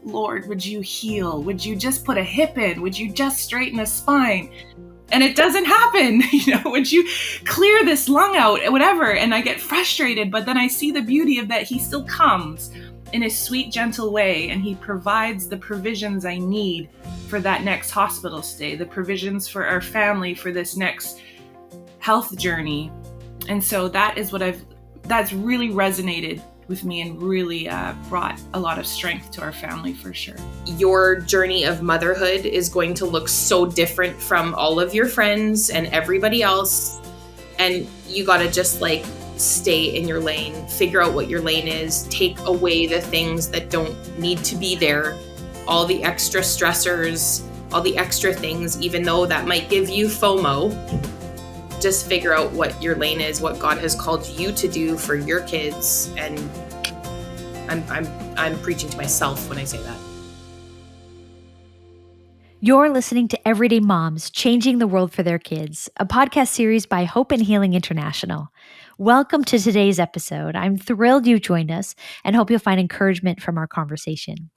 Lord, would you heal? Would you just put a hip in? Would you just straighten a spine? And it doesn't happen. Would you clear this lung out, whatever? And I get frustrated, but then I see the beauty of that. He still comes in a sweet, gentle way, and he provides the provisions I need for that next hospital stay, the provisions for our family for this next health journey. And so that's really resonated with me and really brought a lot of strength to our family for sure. Your journey of motherhood is going to look so different from all of your friends and everybody else. And you got to just stay in your lane, figure out what your lane is, take away the things that don't need to be there, all the extra stressors, all the extra things, even though that might give you FOMO. Just figure out what your lane is, what God has called you to do for your kids. And I'm preaching to myself when I say that. You're listening to Everyday Moms, Changing the World for Their Kids, a podcast series by Hope and Healing International. Welcome to today's episode. I'm thrilled you joined us and hope you'll find encouragement from our conversation.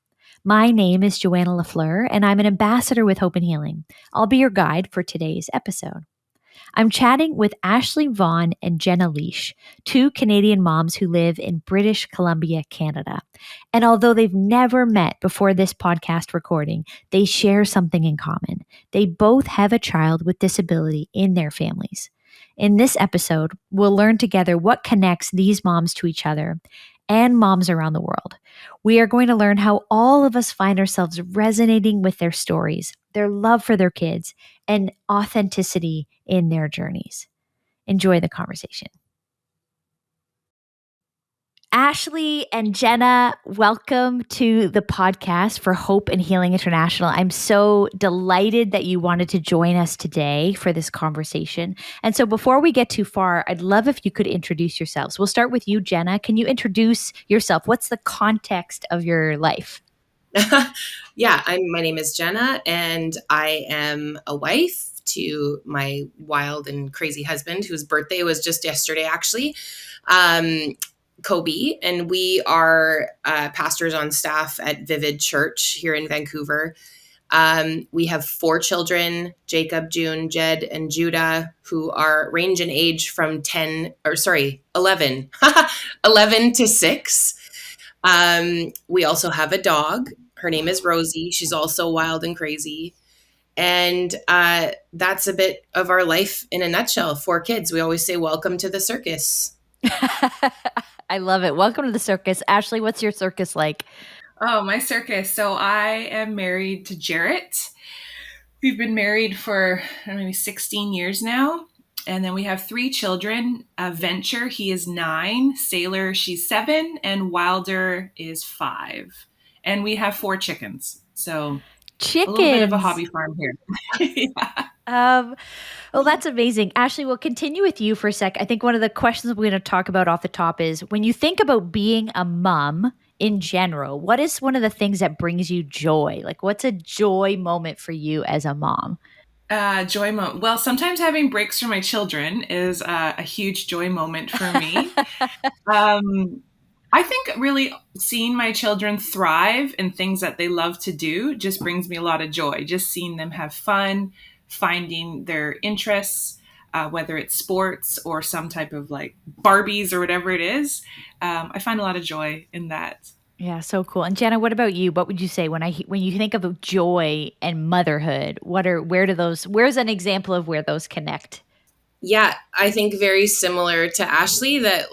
My name is Joanna LaFleur, and I'm an ambassador with Hope and Healing. I'll be your guide for today's episode. I'm chatting with Ashley Vaughn and Jenna Leash, two Canadian moms who live in British Columbia, Canada. And although they've never met before this podcast recording, they share something in common. They both have a child with disability in their families. In this episode, we'll learn together what connects these moms to each other and moms around the world. We are going to learn how all of us find ourselves resonating with their stories, their love for their kids, and authenticity in their journeys. Enjoy the conversation. Ashley and Jenna, welcome to the podcast for Hope and Healing International. I'm so delighted that you wanted to join us today for this conversation. And so before we get too far, I'd love if you could introduce yourselves. We'll start with you, Jenna. Can you introduce yourself? What's the context of your life? Yeah, my name is Jenna, and I am a wife to my wild and crazy husband, whose birthday was just yesterday, actually. Kobe, and we are pastors on staff at Vivid Church here in Vancouver. We have 4 children, Jacob, June, Jed, and Judah, who are range in age from 11 to 6. We also have a dog. Her name is Rosie. She's also wild and crazy. And that's a bit of our life in a nutshell. 4 kids. We always say, welcome to the circus. I love it. Welcome to the circus. Ashley, what's your circus like? Oh, my circus. So I am married to Jarrett. We've been married for maybe 16 years now. And then we have 3 children. Venture, he is 9. Sailor, she's 7. And Wilder is 5. And we have 4 chickens. So chickens. A little bit of a hobby farm here. Yeah. Well, that's amazing. Ashley, we'll continue with you for a sec. I think one of the questions we're going to talk about off the top is when you think about being a mom in general, what is one of the things that brings you joy? What's a joy moment for you as a mom? Joy moment. Well, sometimes having breaks from my children is a huge joy moment for me. I think really seeing my children thrive in things that they love to do just brings me a lot of joy. Just seeing them have fun, finding their interests, whether it's sports or some type of Barbies or whatever it is. I find a lot of joy in that. Yeah, so cool. And Jenna, what about you? What would you say when you think of joy and motherhood? Where's an example of where those connect? Yeah, I think very similar to Ashley that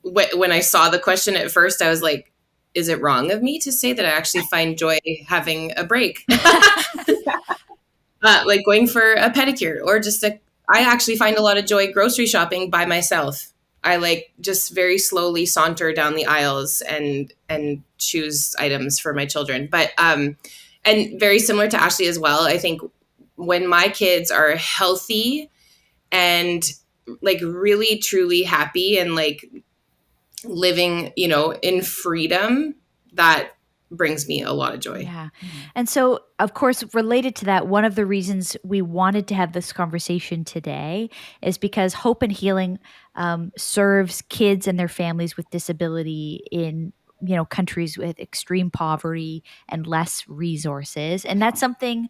when I saw the question at first, I was like, is it wrong of me to say that I actually find joy having a break? Going for a pedicure or I actually find a lot of joy grocery shopping by myself. I just very slowly saunter down the aisles and choose items for my children. But, and very similar to Ashley as well, I think when my kids are healthy and really truly happy and living, in freedom, that brings me a lot of joy. Yeah. And so, of course, related to that, one of the reasons we wanted to have this conversation today is because Hope and Healing serves kids and their families with disability in countries with extreme poverty and less resources, and that's something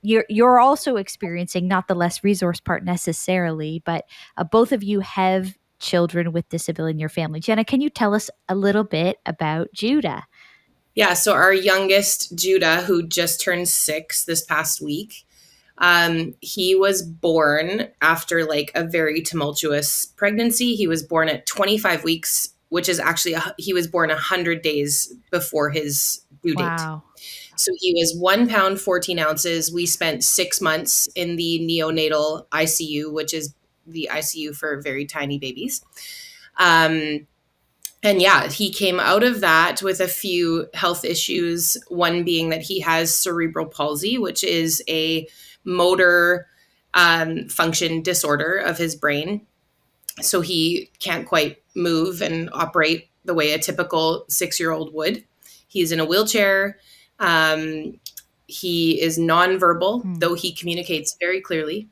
you're also experiencing. Not the less resource part necessarily, but both of you have children with disability in your family. Jenna, can you tell us a little bit about Judah? Yeah, so our youngest, Judah, who just turned 6 this past week, he was born after like a very tumultuous pregnancy. He was born at 25 weeks, which is actually, he was born 100 days before his due date. Wow. So he was 1 pound, 14 ounces. We spent 6 months in the neonatal ICU, which is the ICU for very tiny babies. And yeah, he came out of that with a few health issues, one being that he has cerebral palsy, which is a motor function disorder of his brain. So he can't quite move and operate the way a typical 6-year-old would. He's in a wheelchair. He is nonverbal, though he communicates very clearly.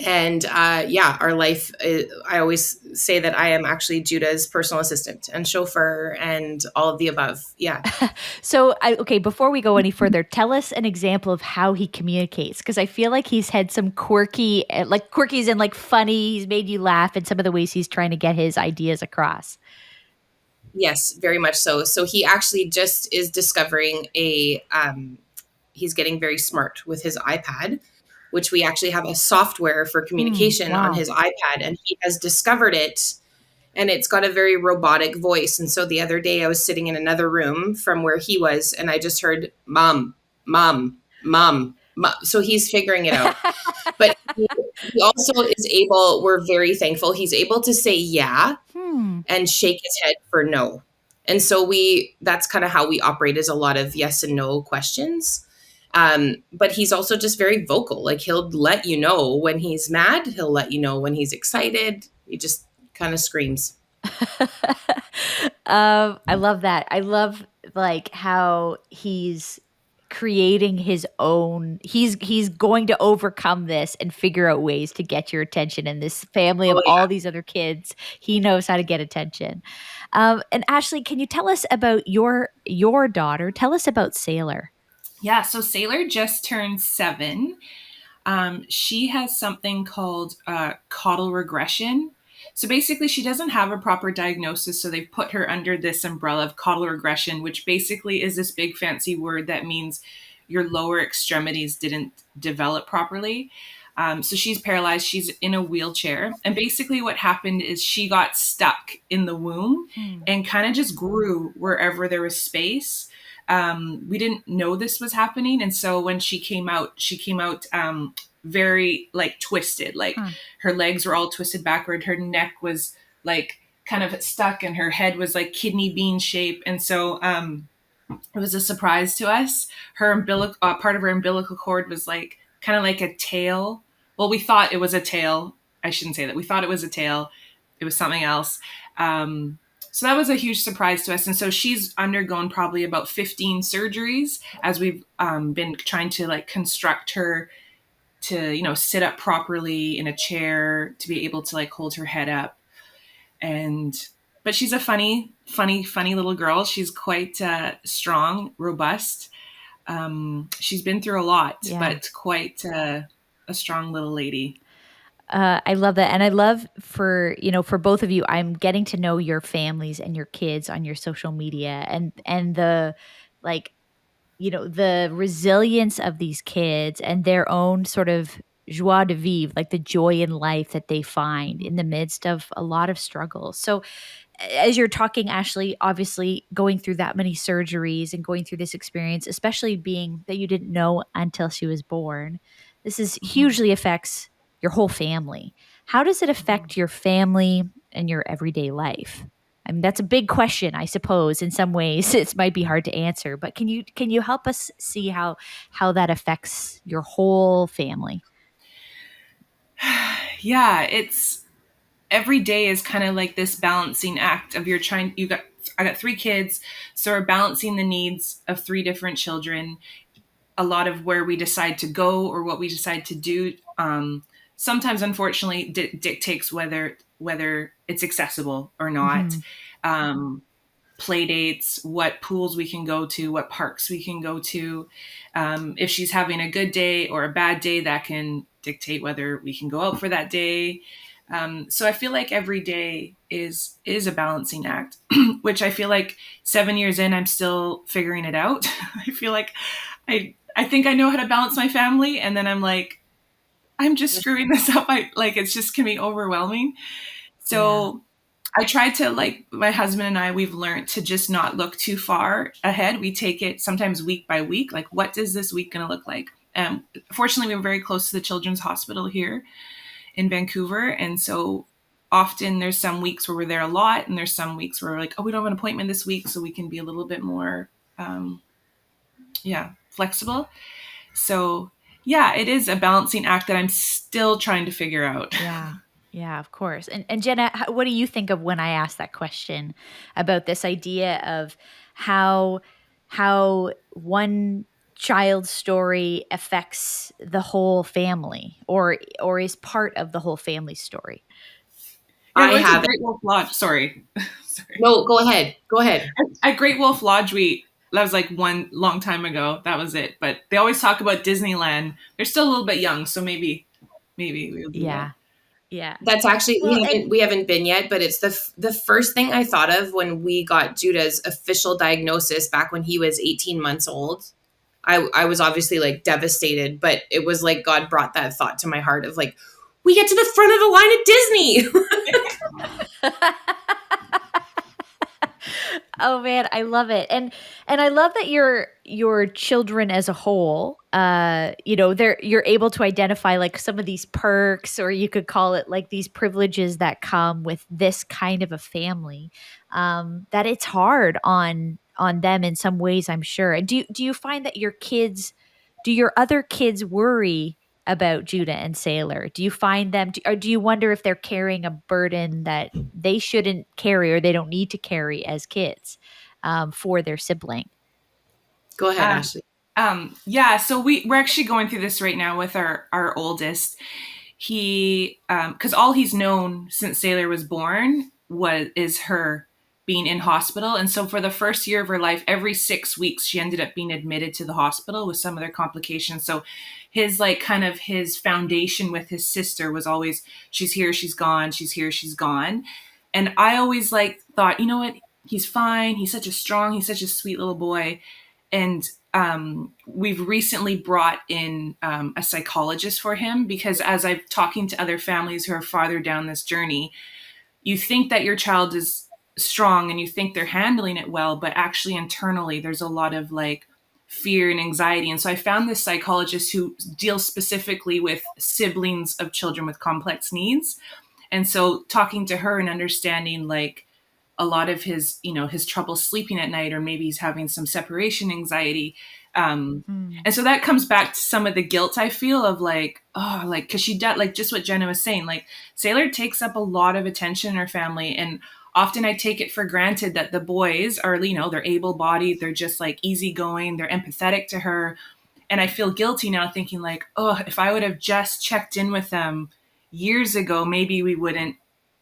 And our life, I always say that I am actually Judah's personal assistant and chauffeur and all of the above. Yeah. So, before we go any further, tell us an example of how he communicates, because I feel like he's had some quirkies and like funny, he's made you laugh in some of the ways he's trying to get his ideas across. Yes, very much so. So he actually just is discovering he's getting very smart with his iPad, which we actually have a software for communication on his iPad, and he has discovered it, and it's got a very robotic voice. And so the other day I was sitting in another room from where he was, and I just heard mom, mom, mom, mom. So he's figuring it out. But he also is able, we're very thankful, he's able to say yeah and shake his head for no. And so that's kind of how we operate, is a lot of yes and no questions. But he's also just very vocal. Like, he'll let you know when he's mad. He'll let you know when he's excited. He just kind of screams. I love that. I love like how he's creating his own, he's going to overcome this and figure out ways to get your attention. And this family of all these other kids, he knows how to get attention. And Ashley, can you tell us about your daughter? Tell us about Sailor. Yeah, so Sailor just turned 7. She has something called caudal regression. So basically, she doesn't have a proper diagnosis, so they've put her under this umbrella of caudal regression, which basically is this big fancy word that means your lower extremities didn't develop properly. So she's paralyzed. She's in a wheelchair. And basically what happened is she got stuck in the womb and kind of just grew wherever there was space. We didn't know this was happening. And so when she came out very like twisted, like her legs were all twisted backward. Her neck was like kind of stuck and her head was like kidney bean shape. And so it was a surprise to us. Her part of her umbilical cord was like kind of like a tail. Well, we thought it was a tail. I shouldn't say that. We thought it was a tail. It was something else. So that was a huge surprise to us. And so she's undergone probably about 15 surgeries as we've been trying to like construct her to, sit up properly in a chair, to be able to like hold her head up. But she's a funny little girl. She's quite strong, robust. She's been through a lot, but quite a strong little lady. I love that. And I love for both of you, I'm getting to know your families and your kids on your social media, and the the resilience of these kids and their own sort of joie de vivre, like the joy in life that they find in the midst of a lot of struggles. So as you're talking, Ashley, obviously going through that many surgeries and going through this experience, especially being that you didn't know until she was born, this is hugely affects your whole family. How does it affect your family and your everyday life? I mean, that's a big question, I suppose. In some ways, it might be hard to answer, but can you help us see how that affects your whole family? Yeah, it's every day is kind of like this balancing act of I got 3 kids, so we're balancing the needs of 3 different children. A lot of where we decide to go or what we decide to do, sometimes dictates whether it's accessible or not. play dates, what pools we can go to, what parks we can go to. If she's having a good day or a bad day, that can dictate whether we can go out for that day. So I feel like every day is a balancing act, which I feel like 7 years in, I'm still figuring it out. I feel like I think I know how to balance my family, and then I'm like, I'm just screwing this up. It's just can be overwhelming. So I try to, like, my husband and I, we've learned to just not look too far ahead. We take it sometimes week by week. Like, what is this week going to look like? Fortunately, we're very close to the Children's Hospital here in Vancouver. And so often there's some weeks where we're there a lot, and there's some weeks where we're like, oh, we don't have an appointment this week. So we can be a little bit more, flexible. So yeah, it is a balancing act that I'm still trying to figure out. Yeah, of course. And Jenna, what do you think of when I asked that question about this idea of how one child's story affects the whole family, or is part of the whole family story? Yeah, I have Great Wolf Lodge. Sorry. No, go ahead. At Great Wolf Lodge, that was like one long time ago. That was it. But they always talk about Disneyland. They're still a little bit young, so maybe we'll do that. Yeah. That's actually, we haven't been yet, but it's the first thing I thought of when we got Judah's official diagnosis back when he was 18 months old. I was obviously like devastated, but it was like God brought that thought to my heart of like, we get to the front of the line at Disney. Oh man, I love it. And I love that your children as a whole, you're able to identify like some of these perks, or you could call it like these privileges that come with this kind of a family, that it's hard on them in some ways, I'm sure. And do you find that do your other kids worry about Judah and Sailor? Do you find them, or do you wonder if they're carrying a burden that they shouldn't carry, or they don't need to carry as kids, for their sibling? Go ahead, Ashley. Yeah, so we're actually going through this right now with our oldest. He, because all he's known since Sailor was born is her being in hospital. And so for the first year of her life, every 6 weeks, she ended up being admitted to the hospital with some of their complications. So his his foundation with his sister was always, she's here, she's gone, she's here, she's gone. And I always thought, you know what, he's fine. He's such a sweet little boy. And we've recently brought in a psychologist for him, because as I'm talking to other families who are farther down this journey, you think that your child is strong and you think they're handling it well, but actually internally there's a lot of fear and anxiety. And so I found this psychologist who deals specifically with siblings of children with complex needs. And so talking to her and understanding a lot of his trouble sleeping at night, or maybe he's having some separation anxiety. And so that comes back to some of the guilt I feel of cause she does, just what Jenna was saying, Sailor takes up a lot of attention in her family. And often I take it for granted that the boys are, they're able-bodied, they're just easygoing, they're empathetic to her. And I feel guilty now thinking if I would have just checked in with them years ago, maybe we wouldn't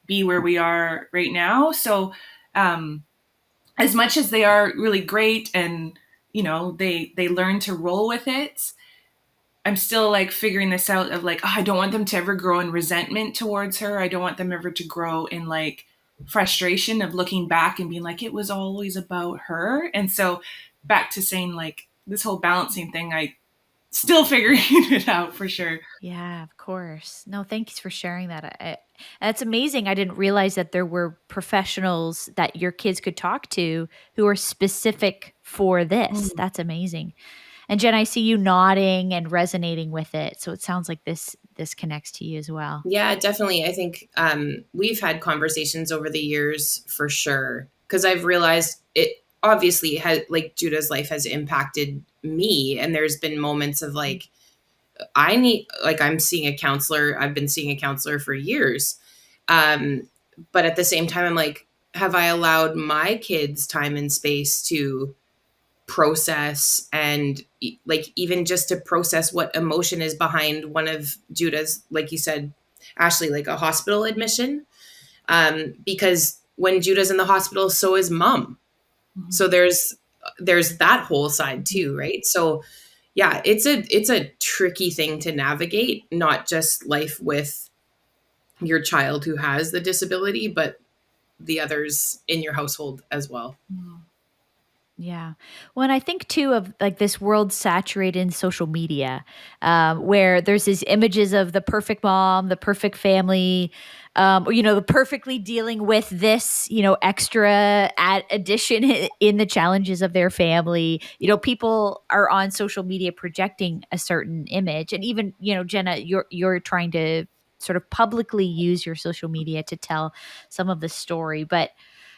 be where we are right now. So as much as they are really great and, they learn to roll with it, I'm still figuring this out of I don't want them to ever grow in resentment towards her. I don't want them ever to grow in frustration of looking back and being it was always about her. And so back to saying this whole balancing thing, I still figuring it out for sure. Yeah, of course. No, thanks for sharing that. That's amazing. I didn't realize that there were professionals that your kids could talk to who are specific for this. That's amazing. And Jen, I see you nodding and resonating with it. So it sounds like this connects to you as well. Yeah, definitely. I think we've had conversations over the years for sure, because I've realized it obviously has, Judah's life has impacted me. And there's been moments of I'm seeing a counselor. I've been seeing a counselor for years. But at the same time, I'm have I allowed my kids time and space to process and even just to process what emotion is behind one of Judah's, like you said, Ashley, a hospital admission? Because when Judah's in the hospital, so is mom. So there's that whole side too, right? So yeah, it's a tricky thing to navigate, not just life with your child who has the disability, but the others in your household as well. Yeah. Well, and I think too of like this world saturated in social media, where there's these images of the perfect mom, the perfect family, or, the perfectly dealing with this, extra addition in the challenges of their family. People are on social media projecting a certain image, and even Jenna, you're trying to sort of publicly use your social media to tell some of the story, but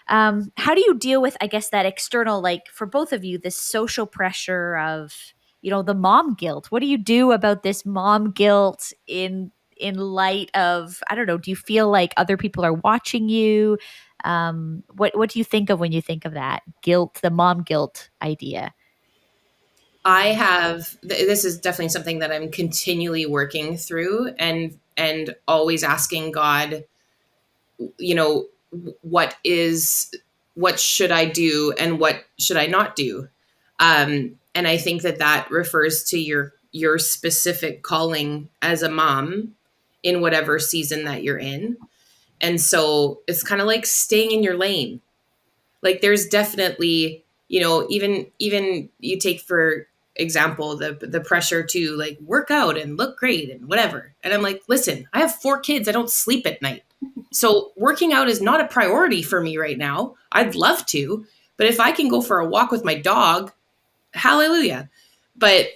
how do you deal with, I guess, that external, like for both of you, this social pressure of, the mom guilt? What do you do about this mom guilt in light of, I don't know, do you feel like other people are watching you? What do you think of when you think of that guilt, the mom guilt idea? I have this is definitely something that I'm continually working through, and always asking God, you know, what is what should I do and what should I not do? And I think that refers to your specific calling as a mom in whatever season that you're in. And so it's kind of like staying in your lane. Like there's definitely, even you take for example the pressure to like work out and look great and whatever. And I'm like, listen, I have 4 kids. I don't sleep at night. So working out is not a priority for me right now. I'd love to, but if I can go for a walk with my dog, hallelujah. But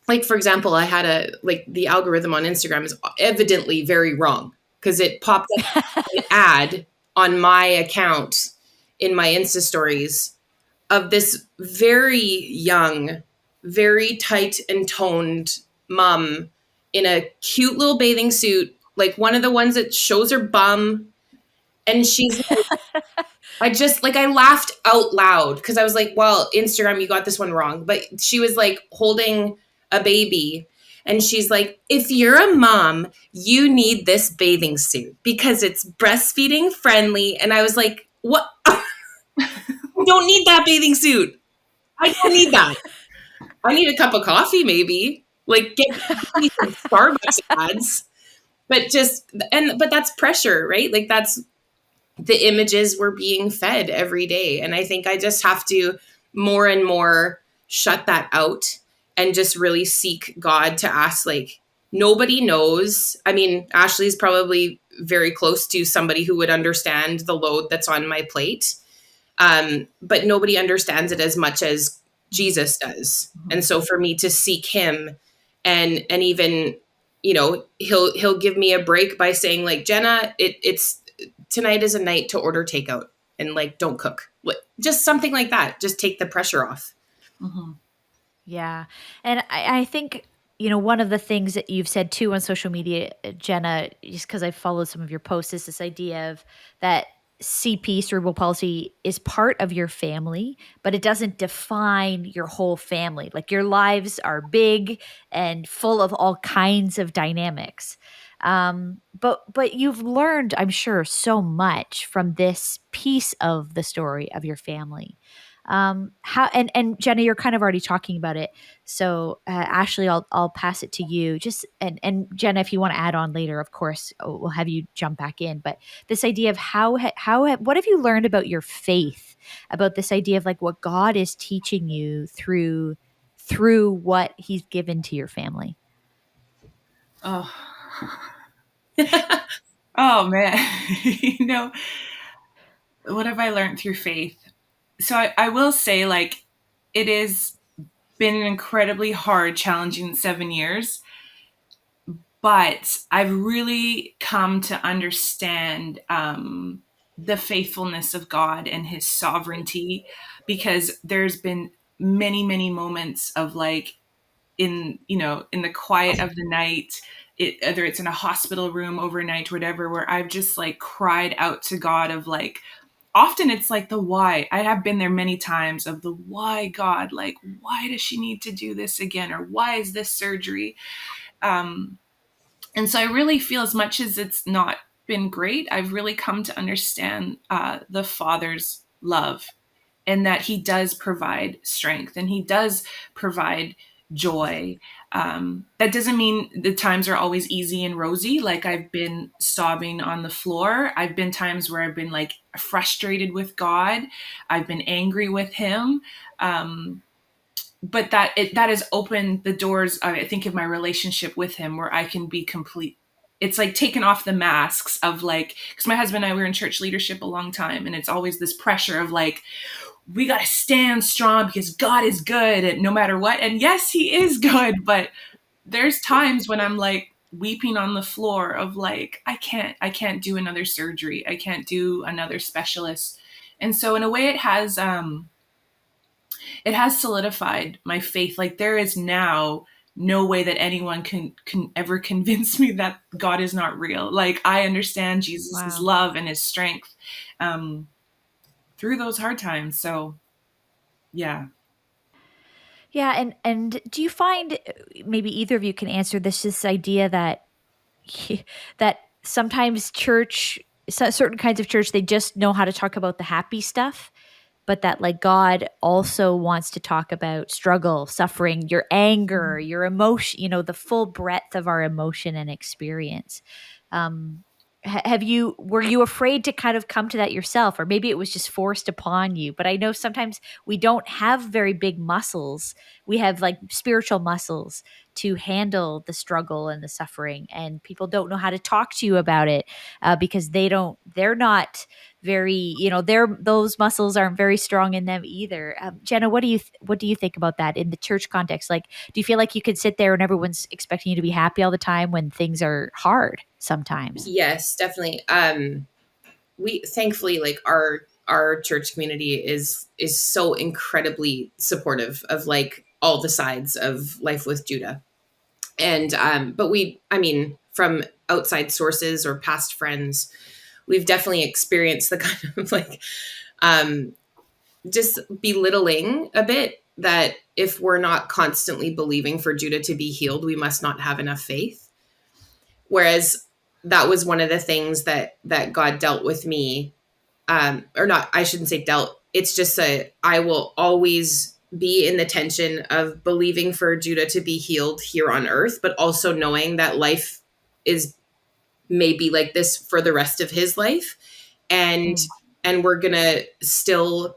like for example, I had the algorithm on Instagram is evidently very wrong because it popped up an ad on my account in my Insta stories of this very young, very tight and toned mom in a cute little bathing suit, like one of the ones that shows her bum. And she's I laughed out loud because I was like, well, Instagram, you got this one wrong. But she was like holding a baby. And she's like, if you're a mom, you need this bathing suit because it's breastfeeding friendly. And I was like, what? I don't need that bathing suit. I don't need that. I need a cup of coffee, maybe. Like, give me some Starbucks ads. But that's pressure, right? Like, that's the images we're being fed every day. And I think I just have to more and more shut that out and just really seek God to ask, like, nobody knows. I mean, Ashley's probably very close to somebody who would understand the load that's on my plate. But nobody understands it as much as Jesus does. And so for me to seek him and even, he'll give me a break by saying like, Jenna, it's tonight is a night to order takeout and like, don't cook. Just something like that. Just take the pressure off. Mm-hmm. Yeah. And I think, one of the things that you've said too on social media, Jenna, just because I followed some of your posts, is this idea of that CP, cerebral palsy, is part of your family, but it doesn't define your whole family. Like your lives are big and full of all kinds of dynamics. But you've learned, I'm sure, so much from this piece of the story of your family. How and Jenna, you're kind of already talking about it. So Ashley, I'll pass it to you. Just and Jenna, if you want to add on later, of course, we'll have you jump back in. But this idea of what have you learned about your faith, about this idea of like what God is teaching you through what He's given to your family. Oh, oh man, what have I learned through faith? So I will say, like, it has been an incredibly hard, challenging 7 years, but I've really come to understand the faithfulness of God and his sovereignty, because there's been many, many moments of like in the quiet of the night, whether it's in a hospital room overnight, whatever, where I've just like cried out to God of like, often it's like the why. I have been there many times of the why, God, like, why does she need to do this again? Or why is this surgery? And so I really feel, as much as it's not been great, I've really come to understand the Father's love and that he does provide strength and he does provide joy. That doesn't mean the times are always easy and rosy. Like, I've been sobbing on the floor. I've been times where I've been like frustrated with God. I've been angry with him. But that has opened the doors, I think, of my relationship with him, where I can be complete. It's like taking off the masks of like, because my husband and I were in church leadership a long time, and it's always this pressure of like, we got to stand strong because God is good and no matter what. And yes, he is good, but there's times when I'm like weeping on the floor of like, I can't do another surgery. I can't do another specialist. And so in a way it has solidified my faith. Like, there is now no way that anyone can ever convince me that God is not real. Like, I understand Jesus' love and his strength through those hard times. So yeah. Yeah, and do you find, maybe either of you can answer this idea that that sometimes certain kinds of church, they just know how to talk about the happy stuff, but that like God also wants to talk about struggle, suffering, your anger, your emotion, the full breadth of our emotion and experience. Were you afraid to kind of come to that yourself, or maybe it was just forced upon you? But I know sometimes we don't have very big muscles. We have like spiritual muscles to handle the struggle and the suffering, and people don't know how to talk to you about it because they're not very, those muscles aren't very strong in them either. Jenna, what do you think about that in the church context? Like, do you feel like you could sit there and everyone's expecting you to be happy all the time when things are hard sometimes? Yes, definitely. We thankfully, like, our church community is so incredibly supportive of like all the sides of life with Judah. And but from outside sources or past friends, we've definitely experienced the kind of like just belittling a bit, that if we're not constantly believing for Judah to be healed, we must not have enough faith. Whereas that was one of the things that God dealt with me, or not, I shouldn't say dealt. It's just I will always be in the tension of believing for Judah to be healed here on earth, but also knowing that life is maybe like this for the rest of his life. And we're going to still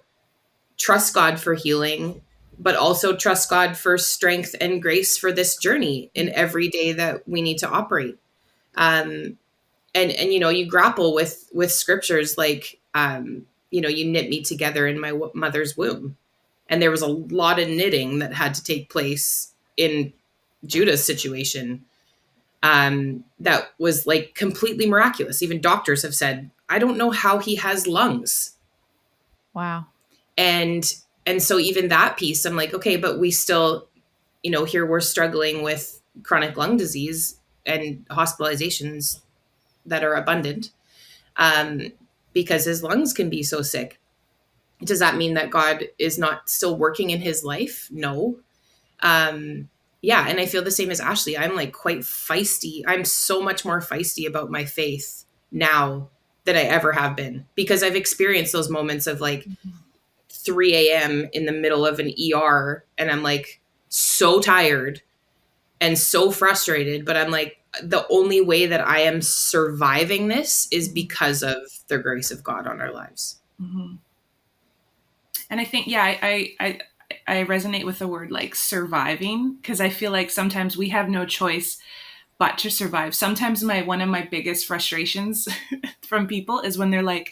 trust God for healing, but also trust God for strength and grace for this journey in every day that we need to operate. And you grapple with scriptures like, you knit me together in my mother's womb. And there was a lot of knitting that had to take place in Judah's situation. That was like completely miraculous. Even doctors have said, I don't know how he has lungs. Wow. And so even that piece, I'm like, okay, but we still, here we're struggling with chronic lung disease and hospitalizations that are abundant, because his lungs can be so sick. Does that mean that God is not still working in his life? No. Yeah. And I feel the same as Ashley. I'm like quite feisty. I'm so much more feisty about my faith now than I ever have been, because I've experienced those moments of like 3 a.m. in the middle of an ER, and I'm like so tired and so frustrated, but I'm like, the only way that I am surviving this is because of the grace of God on our lives. Mm-hmm. And I think, yeah, I resonate with the word like surviving, because I feel like sometimes we have no choice but to survive. Sometimes one of my biggest frustrations from people is when they're like,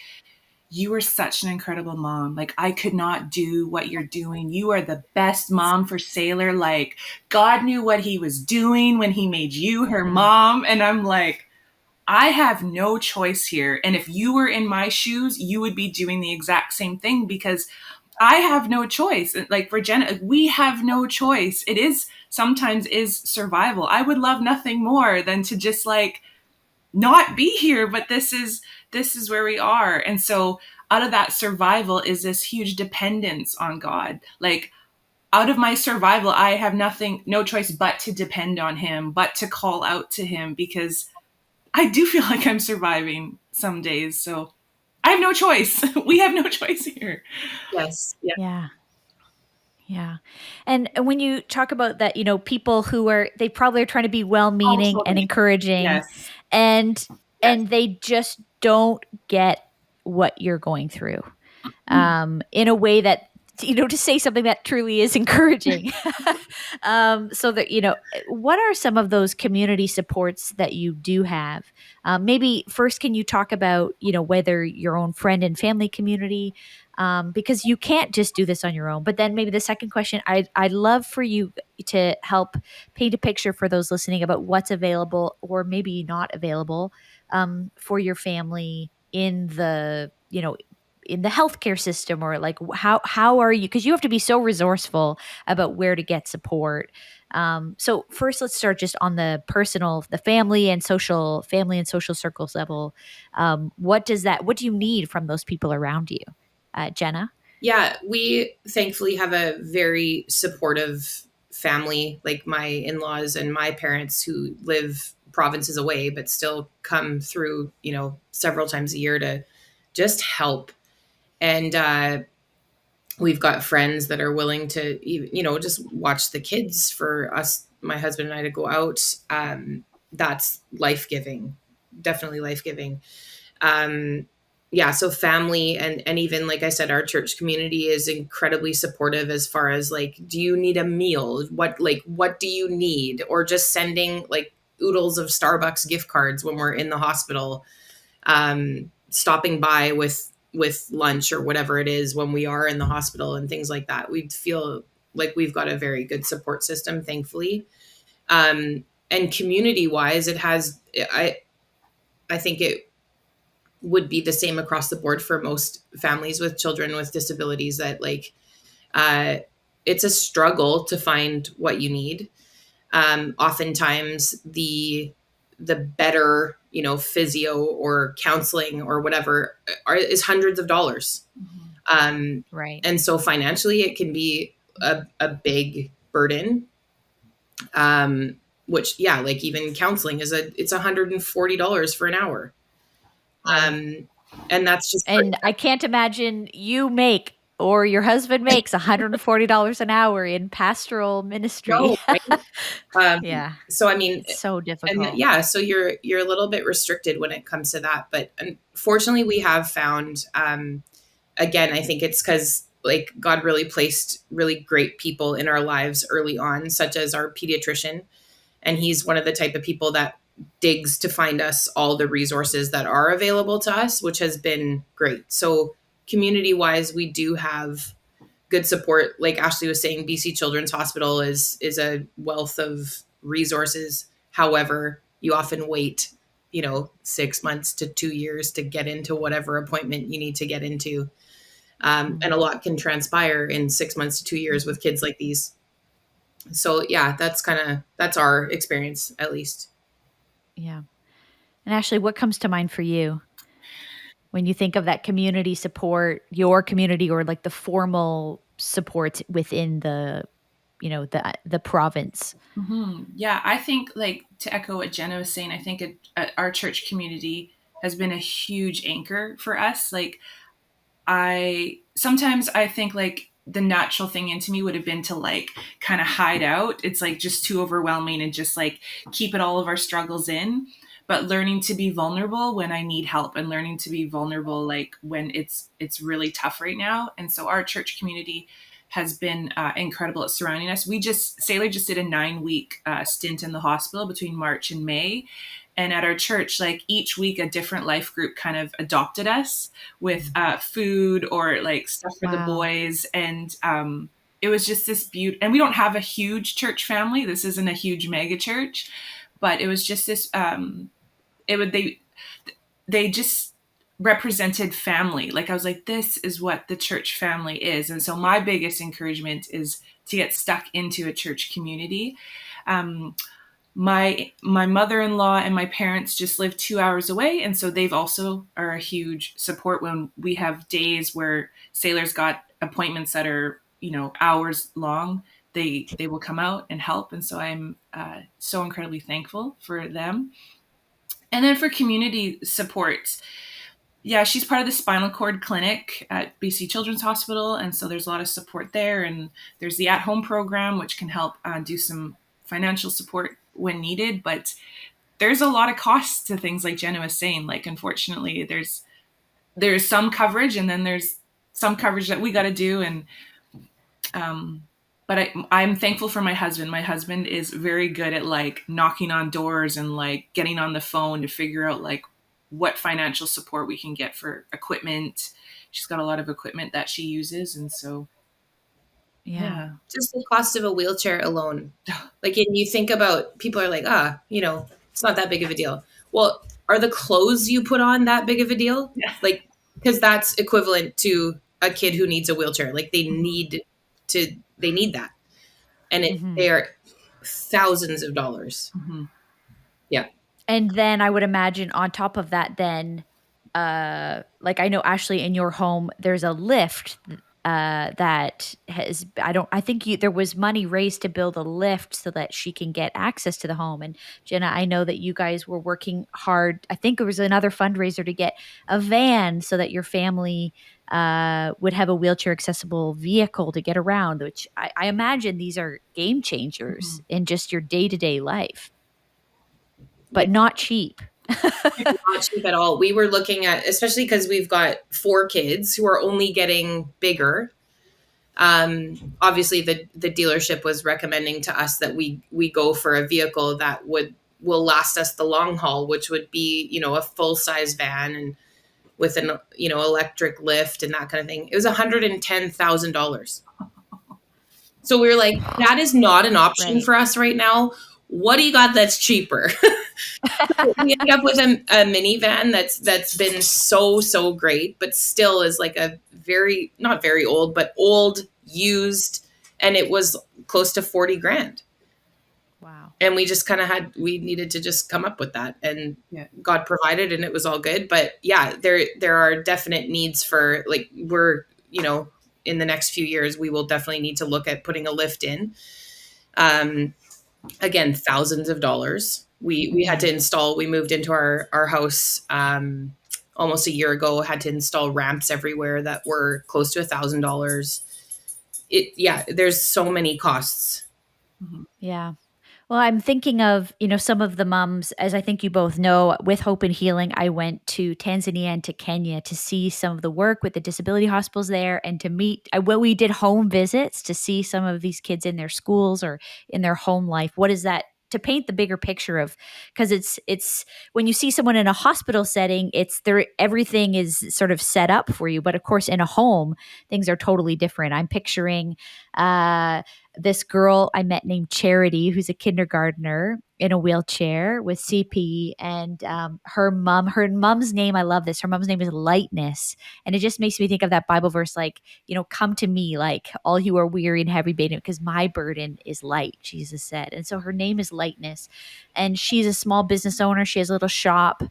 you are such an incredible mom. Like, I could not do what you're doing. You are the best mom for Sailor. Like, God knew what he was doing when he made you her mom. And I'm like, I have no choice here. And if you were in my shoes, you would be doing the exact same thing, because I have no choice. Like, for Jenna, we have no choice. It is sometimes is survival. I would love nothing more than to just like not be here, but this is where we are. And so out of that survival is this huge dependence on God. Like, out of my survival, I have no choice but to depend on him, but to call out to him, because I do feel like I'm surviving some days. So I have no choice. We have no choice here. Yes. Yeah. Yeah. Yeah. And when you talk about that, people who they probably are trying to be Oh, well-meaning and totally. encouraging, Yes. and Yes. they just don't get what you're going through, Mm. in a way that, to say something that truly is encouraging. So that, what are some of those community supports that you do have? Maybe first, can you talk about, whether your own friend and family community, because you can't just do this on your own. But then maybe the second question, I'd love for you to help paint a picture for those listening about what's available or maybe not available, for your family in the, in the healthcare system, or like how are you, because you have to be so resourceful about where to get support. So first, let's start just on the personal, the family and social circles level. What do you need from those people around you, Jenna? Yeah, we thankfully have a very supportive family, like my in-laws and my parents who live provinces away but still come through, several times a year to just help. And we've got friends that are willing to just watch the kids for us, my husband and I, to go out. That's life-giving, definitely life-giving. um yeah, so family and even, like I said, our church community is incredibly supportive as far as like, do you need a meal, what do you need, or just sending like oodles of Starbucks gift cards when we're in the hospital, stopping by with lunch or whatever it is when we are in the hospital and things like that. We feel like we've got a very good support system, thankfully. And community wise, I think it would be the same across the board for most families with children with disabilities, that like, uh, it's a struggle to find what you need. Oftentimes the better, physio or counseling or whatever is hundreds of dollars. Right. And so financially it can be a big burden. Which, yeah, like even counseling it's $140 for an hour. Right. Um, and that's just And I can't imagine you make, or your husband makes, $140 an hour in pastoral ministry. no, right? Yeah. So I mean, It's so and difficult. yeah, so you're a little bit restricted when it comes to that. But unfortunately, we have found, again, I think it's because like God really placed really great people in our lives early on, such as our pediatrician, and he's one of the type of people that digs to find us all the resources that are available to us, which has been great. So community wise, we do have good support. Like Ashley was saying, BC Children's Hospital is a wealth of resources. However, you often wait, 6 months to 2 years to get into whatever appointment you need to get into. And a lot can transpire in 6 months to 2 years with kids like these. So yeah, that's our experience, at least. Yeah. And Ashley, what comes to mind for you when you think of that community support, your community, or like the formal support within the province? Yeah, I think, like, to echo what Jenna was saying, I think our church community has been a huge anchor for us. Like, I think like the natural thing into me would have been to like kind of hide out. It's like just too overwhelming and just like keep it all of our struggles in. But learning to be vulnerable when I need help, and learning to be vulnerable like when it's really tough right now. And so our church community has been incredible at surrounding us. Sailor just did a 9-week stint in the hospital between March and May, and at our church, like each week a different life group kind of adopted us with food or like stuff for the Wow. boys. And it was just this beauty. And we don't have a huge church family. This isn't a huge mega church, but it was just this it would they just represented family. Like I was like, this is what the church family is. And so my biggest encouragement is to get stuck into a church community. um, my mother-in-law and my parents just live 2 hours away, and so they've also are a huge support when we have days where Sailor's got appointments that are hours long. They will come out and help, and so I'm so incredibly thankful for them. And then for community support, Yeah, she's part of the spinal cord clinic at BC Children's Hospital, and so there's a lot of support there. And there's the at-home program, which can help do some financial support when needed. But there's a lot of costs to things, like Jenna was saying. Like, unfortunately, there's some coverage, and then there's some coverage that we got to do. And but I'm thankful for my husband. My husband is very good at like knocking on doors and like getting on the phone to figure out like what financial support we can get for equipment. She's got a lot of equipment that she uses, and so yeah. Just the cost of a wheelchair alone. Like, and you think about, people are like, it's not that big of a deal. Well, are the clothes you put on that big of a deal? Yeah. Like, because that's equivalent to a kid who needs a wheelchair. Like, they need that. And they are thousands of dollars. Mm-hmm. Yeah. And then I would imagine on top of that, then, like I know, Ashley, in your home, there's a lift that has, I think there was money raised to build a lift so that she can get access to the home. And Jenna, I know that you guys were working hard. I think it was another fundraiser to get a van so that your family would have a wheelchair accessible vehicle to get around, which I imagine these are game changers in just your day-to-day life, but not cheap. Not cheap at all. We were looking at, especially because we've got 4 kids who are only getting bigger. Obviously the dealership was recommending to us that we go for a vehicle that will last us the long haul, which would be, a full size van and with an, electric lift and that kind of thing. It was $110,000. So we were like, that is not an option for us right now. What do you got that's cheaper? We ended up with a minivan that's been so great, but still is like a not very old, but old, used, and it was close to 40 grand. Wow. And we just we needed to just come up with that, and God provided, and it was all good. But yeah, there are definite needs for, like, we're, in the next few years, we will definitely need to look at putting a lift in. Again, thousands of dollars. We had to install, we moved into our house almost a year ago, had to install ramps everywhere that were close to $1,000. There's so many costs. Yeah. Well, I'm thinking of, some of the moms, as I think you both know, with Hope and Healing, I went to Tanzania and to Kenya to see some of the work with the disability hospitals there, and to meet, we did home visits to see some of these kids in their schools or in their home life. What is that? To paint the bigger picture of, because it's when you see someone in a hospital setting, everything is sort of set up for you. But of course, in a home, things are totally different. I'm picturing this girl I met named Charity, who's a kindergartner in a wheelchair with CP, and her mom's name, I love this. Her mom's name is Lightness, and it just makes me think of that Bible verse, like, come to me, like all you are weary and heavy laden, because my burden is light, Jesus said. And so her name is Lightness, and she's a small business owner. She has a little shop.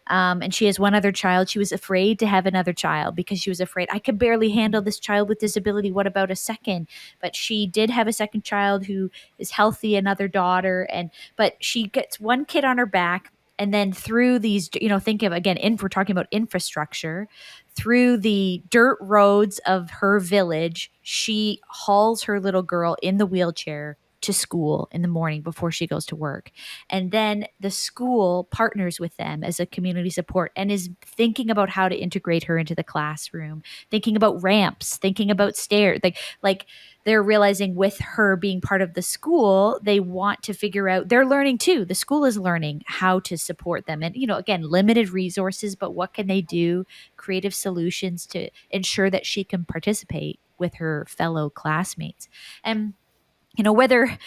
And she has one other child. She was afraid to have another child because she was afraid, I could barely handle this child with disability. What about a second? But she did have a second child who is healthy, another daughter. But she gets one kid on her back. And then through these, think of, again, we're talking about infrastructure, through the dirt roads of her village, she hauls her little girl in the wheelchair to school in the morning before she goes to work. And then the school partners with them as a community support and is thinking about how to integrate her into the classroom, thinking about ramps, thinking about stairs. Like they're realizing with her being part of the school, they want to figure out, they're learning too. The school is learning how to support them. And, again, limited resources, but what can they do? Creative solutions to ensure that she can participate with her fellow classmates. And whether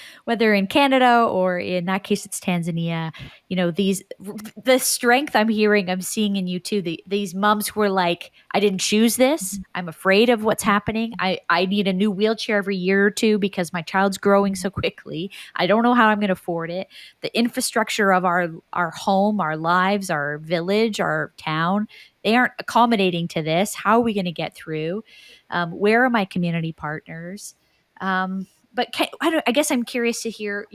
in Canada or in that case it's Tanzania, the strength I'm seeing in you too. These moms who are like, I didn't choose this. I'm afraid of what's happening. I need a new wheelchair every year or two because my child's growing so quickly. I don't know how I'm going to afford it. The infrastructure of our home, our lives, our village, our town, they aren't accommodating to this. How are we going to get through? Where are my community partners? But I guess I'm curious to hear,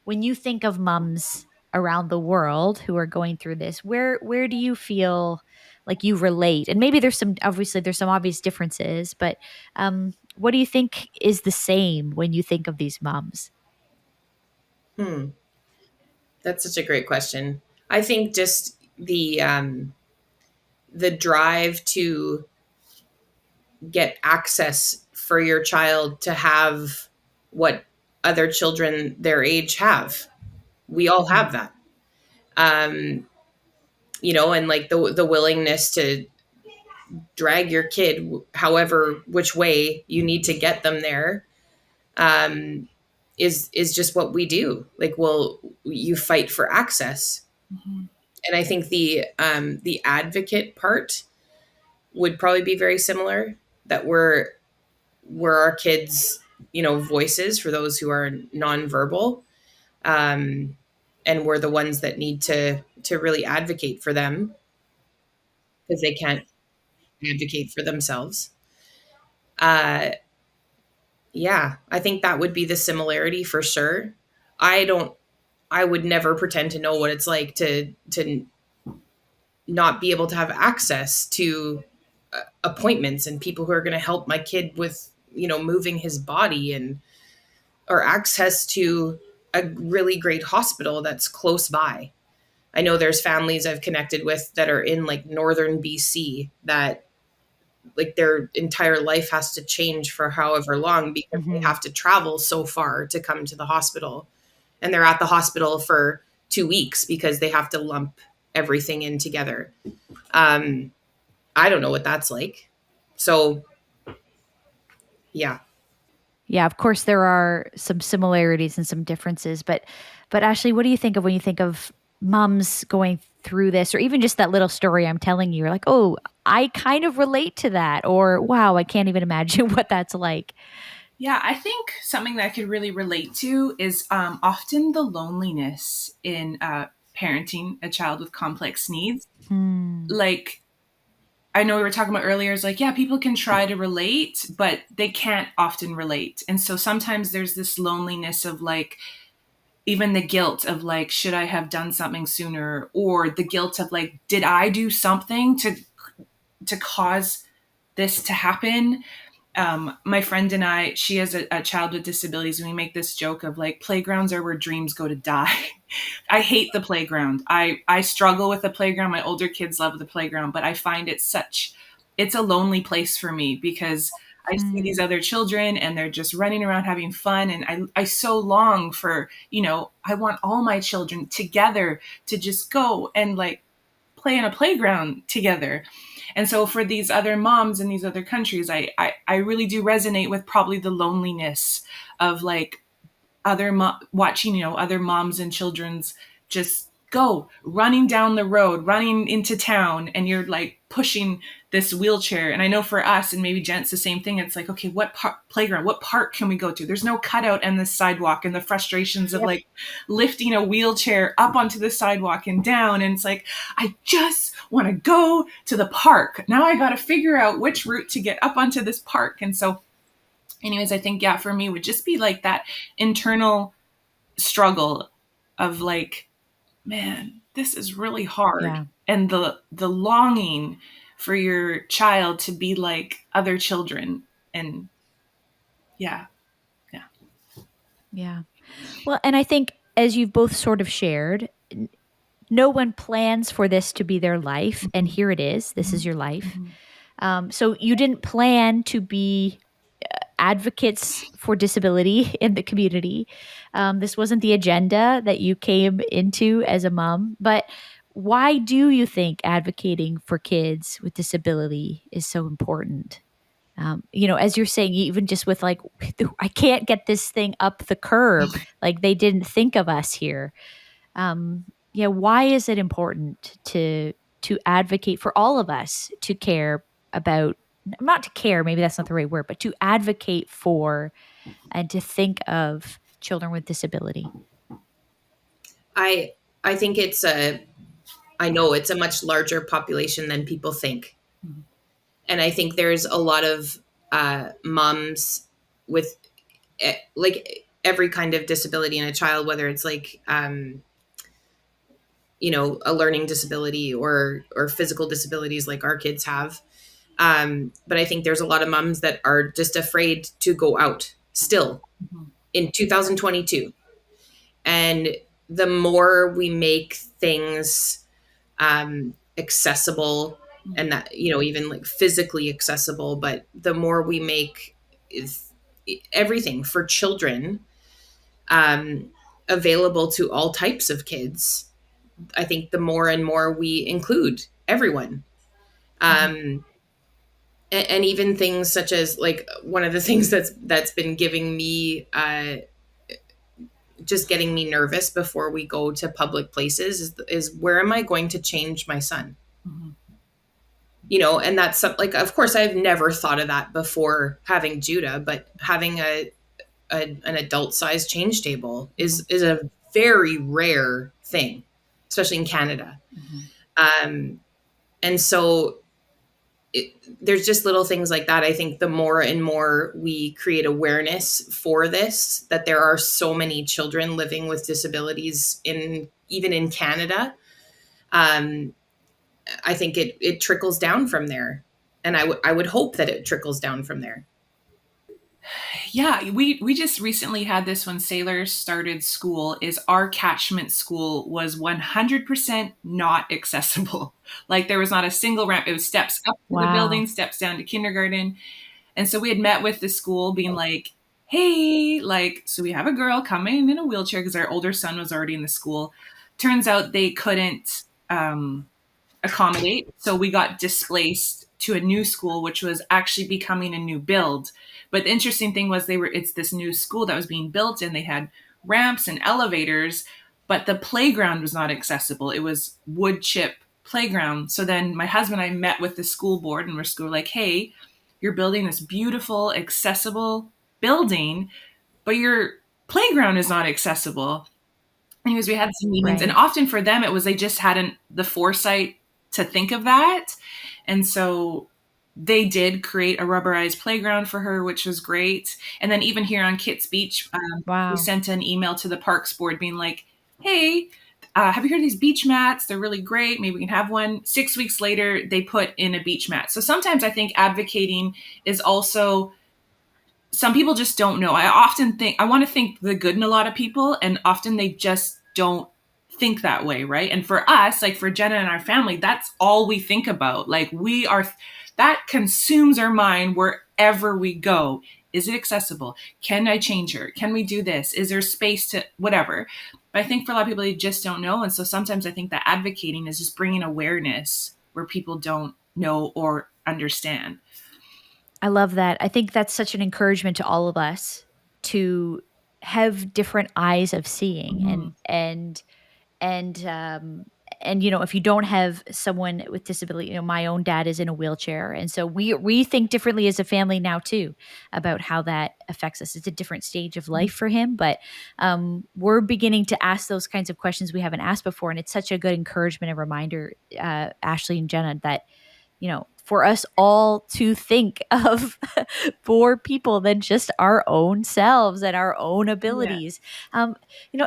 when you think of moms around the world who are going through this, where do you feel like you relate? And maybe there's some obvious differences, but what do you think is the same when you think of these moms? Hmm. That's such a great question. I think just the drive to get access for your child to have what other children their age have. We all have that. Um, and like the willingness to drag your kid however which way you need to get them there, um, is just what we do. Like, well, you fight for access. Mhm. And I think the advocate part would probably be very similar, that we're our kids, voices for those who are nonverbal. Um, and we're the ones that need to really advocate for them because they can't advocate for themselves. Uh, yeah, I think that would be the similarity for sure. I don't I would never pretend to know what it's like to not be able to have access to appointments and people who are going to help my kid with, moving his body, and or access to a really great hospital that's close by. I know there's families I've connected with that are in like northern BC that like their entire life has to change for however long because they Hmm. have to travel so far to come to the hospital. And they're at the hospital for 2 weeks because they have to lump everything in together. Um, I don't know what that's like. So, yeah. Yeah, of course there are some similarities and some differences, but Ashley, what do you think of when you think of moms going through this, or even just that little story I'm telling you? You're like, "Oh, I kind of relate to that," or "Wow, I can't even imagine what that's like." Yeah, I think something that I could really relate to is often the loneliness in parenting a child with complex needs. Hmm. Like, I know we were talking about earlier, is like, yeah, people can try to relate, but they can't often relate. And so sometimes there's this loneliness of like, even the guilt of like, should I have done something sooner? Or the guilt of like, did I do something to cause this to happen? My friend and I, she has a child with disabilities, and we make this joke of like, playgrounds are where dreams go to die. I hate the playground. I struggle with the playground. My older kids love the playground, but I find it's a lonely place for me because I see these Hmm. other children and they're just running around having fun. And I so long for, I want all my children together to just go and like play in a playground together. And so for these other moms in these other countries, I really do resonate with probably the loneliness of like watching, other moms and children's just go running down the road, running into town, and you're like pushing this wheelchair. And I know for us, and maybe Jent's the same thing, it's like, okay, playground, what park can we go to? There's no cutout on the sidewalk, and the frustrations of like lifting a wheelchair up onto the sidewalk and down. And it's like, I just want to go to the park. Now I got to figure out which route to get up onto this park. And so anyways, I think, yeah, for me would just be like that internal struggle of like, man, this is really hard. Yeah. And the longing for your child to be like other children. And yeah, yeah. Yeah. Well, and I think as you've both sort of shared, no one plans for this to be their life, and here it is. This is your life. Mhm. So you didn't plan to be advocates for disability in the community. This wasn't the agenda that you came into as a mom. But why do you think advocating for kids with disability is so important? As you're saying, even just with like, I can't get this thing up the curb. Like they didn't think of us here. Yeah, why is it important to advocate for all of us to care about, not to care, maybe that's not the right word, but to advocate for and to think of children with disability? I think I know it's a much larger population than people think. And I think there's a lot of moms with like every kind of disability in a child, whether it's like, a learning disability or physical disabilities like our kids have. But I think there's a lot of moms that are just afraid to go out still in 2022. And the more we make things accessible, and that, even like physically accessible, but the more we make everything for children available to all types of kids, I think the more and more we include everyone. And even things such as, like, one of the things that's been giving me just getting me nervous before we go to public places is where am I going to change my son? And that's like, of course, I've never thought of that before having Judah, but having an adult size change table is a very rare thing, especially in Canada. And so there's just little things like that. I think the more and more we create awareness for this, that there are so many children living with disabilities even in Canada, I think it trickles down from there. And I would hope that it trickles down from there. Yeah, we just recently had this when Sailor started school, is our catchment school was 100% not accessible. Like, there was not a single ramp. It was steps up to the building, steps down to kindergarten. And so we had met with the school being like, hey, like, so we have a girl coming in a wheelchair because our older son was already in the school. Turns out they couldn't accommodate. So we got displaced to a new school, which was actually becoming a new build. But the interesting thing was it's this new school that was being built, and they had ramps and elevators, but the playground was not accessible. It was wood chip playground. So then my husband and I met with the school board, and we're like, hey, you're building this beautiful, accessible building, but your playground is not accessible. Anyways, we had some meetings, and often for them, it was they just hadn't the foresight to think of that. And so they did create a rubberized playground for her, which was great. And then even here on Kits Beach, we sent an email to the Parks Board being like, hey, have you heard of these beach mats? They're really great. Maybe we can have one. 6 weeks later, they put in a beach mat. So sometimes I think advocating is also, some people just don't know. I want to think the good in a lot of people, and often they just don't think that way, right? And for us, like for Jenna and our family, that's all we think about. Like, that consumes our mind wherever we go. Is it accessible? Can I change her? Can we do this? Is there space to whatever? But I think for a lot of people, they just don't know. And so sometimes I think that advocating is just bringing awareness where people don't know or understand. I love that. I think that's such an encouragement to all of us to have different eyes of seeing, and if you don't have someone with disability, my own dad is in a wheelchair, and so we think differently as a family now too about how that affects us. It's a different stage of life for him, but we're beginning to ask those kinds of questions we haven't asked before, and it's such a good encouragement and reminder, Ashley and Jenna, that for us all to think of more people than just our own selves and our own abilities. Yeah.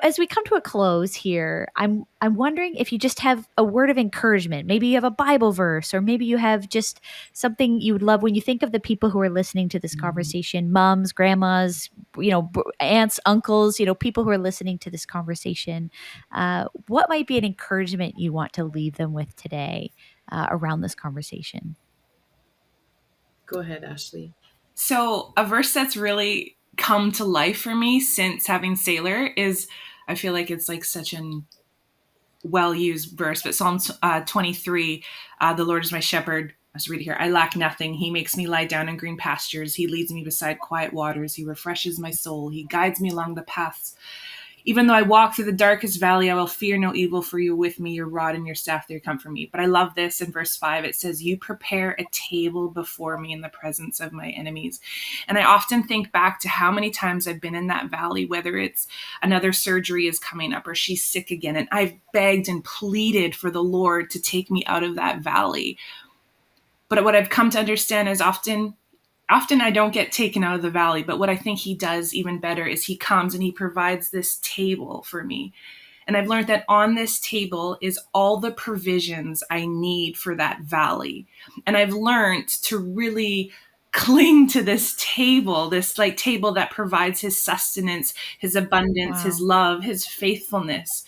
As we come to a close here, I'm wondering if you just have a word of encouragement. Maybe you have a Bible verse, or maybe you have just something you would love when you think of the people who are listening to this conversation, moms, grandmas, aunts, uncles, people who are listening to this conversation. What might be an encouragement you want to leave them with today around this conversation? Go ahead, Ashley. So a verse that's really come to life for me since having Sailor is, I feel like it's like such an well-used verse, but Psalm 23, the Lord is my shepherd. Let's read it here. I lack nothing. He makes me lie down in green pastures. He leads me beside quiet waters. He refreshes my soul. He guides me along the paths. Even though I walk through the darkest valley, I will fear no evil, for you are with me, your rod and your staff, they comfort me. But I love this in verse 5. It says, you prepare a table before me in the presence of my enemies. And I often think back to how many times I've been in that valley, whether it's another surgery is coming up or she's sick again. And I've begged and pleaded for the Lord to take me out of that valley. But what I've come to understand is often I don't get taken out of the valley, but what I think he does even better is he comes and he provides this table for me. And I've learned that on this table is all the provisions I need for that valley. And I've learned to really cling to this table, this like table that provides his sustenance, his abundance, his love, his faithfulness.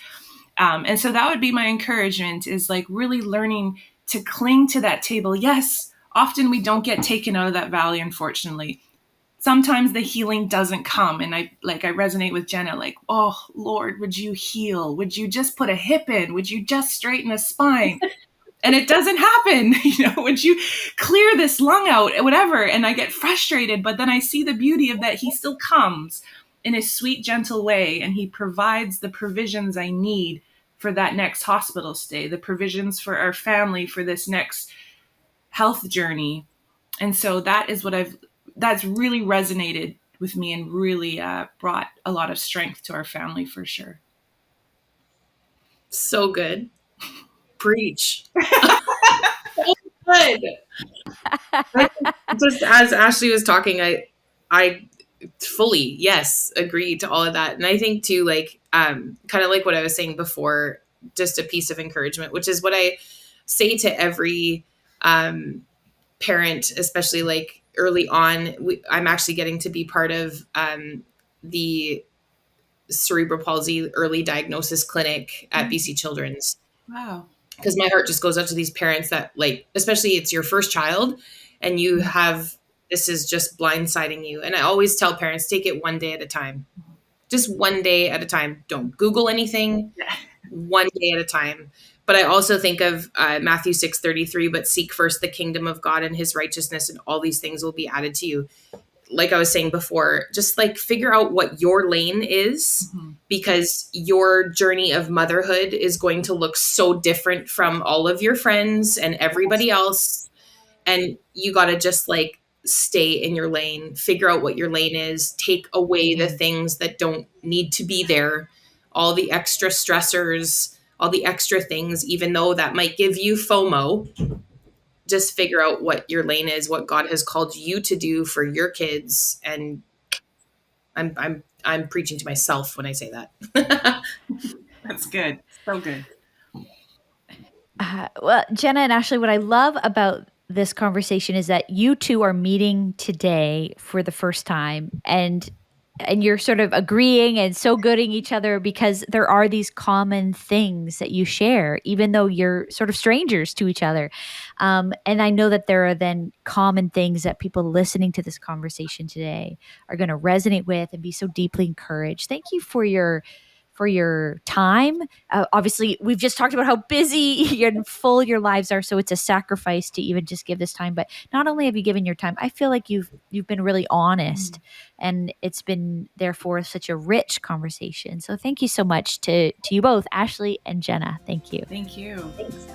And so that would be my encouragement, is like really learning to cling to that table. Yes, often we don't get taken out of that valley, unfortunately. Sometimes the healing doesn't come. And I resonate with Jenna, like, oh, Lord, would you heal? Would you just put a hip in? Would you just straighten a spine? And it doesn't happen. Would you clear this lung out, whatever? And I get frustrated, but then I see the beauty of that. He still comes in a sweet, gentle way, and he provides the provisions I need for that next hospital stay, the provisions for our family for this next health journey. And so that's really resonated with me and really brought a lot of strength to our family for sure. So good. Preach. So good. Just as Ashley was talking, I fully, yes, agree to all of that. And I think too, like, kind of like what I was saying before, just a piece of encouragement, which is what I say to every parent, especially like early on. I'm actually getting to be part of the cerebral palsy early diagnosis clinic at BC Children's. Wow. Because my heart just goes out to these parents that, like, especially it's your first child and you have, this is just blindsiding you. And I always tell parents, take it one day at a time. Just one day at a time. Don't Google anything. One day at a time. But I also think of Matthew 6:33, but seek first the kingdom of God and his righteousness, and all these things will be added to you. Like I was saying before, just like figure out what your lane is, because your journey of motherhood is going to look so different from all of your friends and everybody else. And you got to just like stay in your lane, figure out what your lane is, take away the things that don't need to be there, all the extra stressors, all the extra things, even though that might give you FOMO. Just figure out what your lane is, what God has called you to do for your kids. And I'm preaching to myself when I say that. That's good. So good. Well, Jenna and Ashley, what I love about this conversation is that you two are meeting today for the first time, and you're sort of agreeing and so gooding each other because there are these common things that you share, even though you're sort of strangers to each other. And I know that there are then common things that people listening to this conversation today are going to resonate with and be so deeply encouraged. Thank you for your time. Obviously, we've just talked about how busy and full your lives are, so it's a sacrifice to even just give this time. But not only have you given your time, I feel like you've been really honest, and it's been therefore such a rich conversation. So thank you so much to you both, Ashley and Jenna. Thank you. Thank you. Thanks.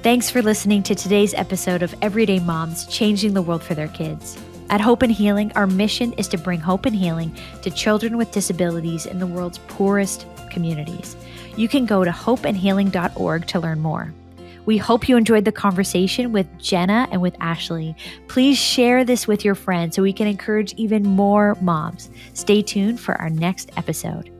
Thanks for listening to today's episode of Everyday Moms Changing the World for Their Kids. At Hope and Healing, our mission is to bring hope and healing to children with disabilities in the world's poorest communities. You can go to hopeandhealing.org to learn more. We hope you enjoyed the conversation with Jenna and with Ashley. Please share this with your friends so we can encourage even more moms. Stay tuned for our next episode.